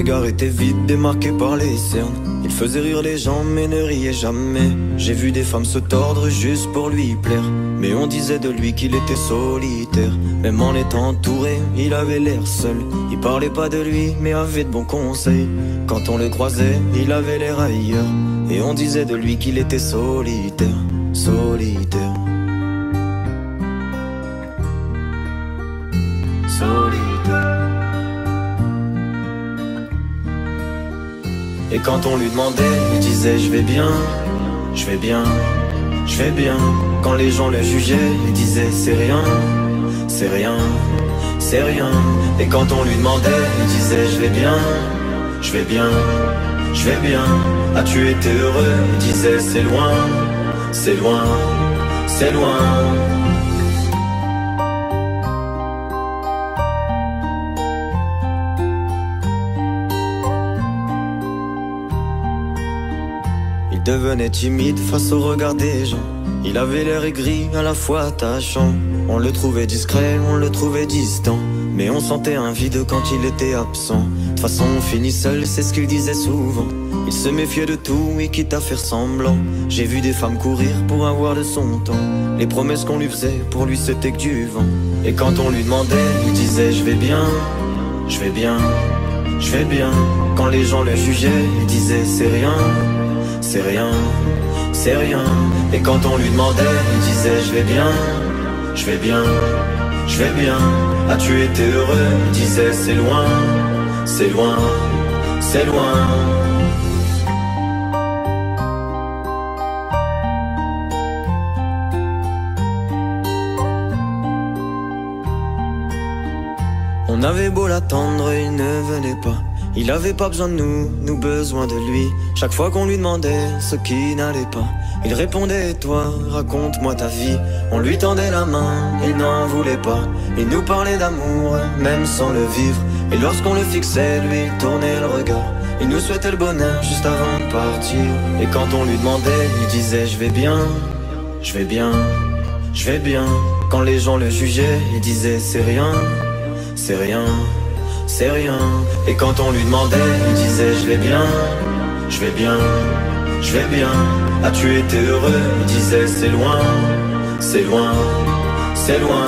regard était vide, démarqué par les cernes. Il faisait rire les gens mais ne riait jamais. J'ai vu des femmes se tordre juste pour lui plaire, mais on disait de lui qu'il était solitaire. Même en étant entouré, il avait l'air seul. Il parlait pas de lui mais avait de bons conseils. Quand on le croisait, il avait l'air ailleurs, et on disait de lui qu'il était solitaire, solitaire, solitaire. Et quand on lui demandait, il disait je vais bien, je vais bien, je vais bien. Quand les gens le jugeaient, il disait c'est rien, c'est rien, c'est rien. Et quand on lui demandait, il disait je vais bien, je vais bien, je vais bien. As-tu été heureux? Il disait c'est loin, c'est loin, c'est loin. Il devenait timide face au regard des gens. Il avait l'air aigri, à la fois attachant. On le trouvait discret, on le trouvait distant, mais on sentait un vide quand il était absent. De toute façon on finit seul, c'est ce qu'il disait souvent. Il se méfiait de tout et quitte à faire semblant. J'ai vu des femmes courir pour avoir de son temps. Les promesses qu'on lui faisait, pour lui c'était que du vent. Et quand on lui demandait, il disait je vais bien, je vais bien, je vais bien. Quand les gens le jugeaient, il disait c'est rien, c'est rien, c'est rien. Et quand on lui demandait, il disait je vais bien, je vais bien, je vais bien. As-tu été heureux? Il disait c'est loin, c'est loin, c'est loin. On avait beau l'attendre, il ne venait pas. Il avait pas besoin de nous, nous besoin de lui. Chaque fois qu'on lui demandait ce qui n'allait pas, il répondait et toi, raconte-moi ta vie. On lui tendait la main, il n'en voulait pas. Il nous parlait d'amour, même sans le vivre. Et lorsqu'on le fixait, lui, il tournait le regard. Il nous souhaitait le bonheur juste avant de partir. Et quand on lui demandait, il disait je vais bien, je vais bien, je vais bien. Quand les gens le jugeaient, il disait c'est rien, c'est rien, c'est rien. Et quand on lui demandait, il disait je vais bien, je vais bien, je vais bien. As-tu été heureux? Il disait c'est loin, c'est loin, c'est loin.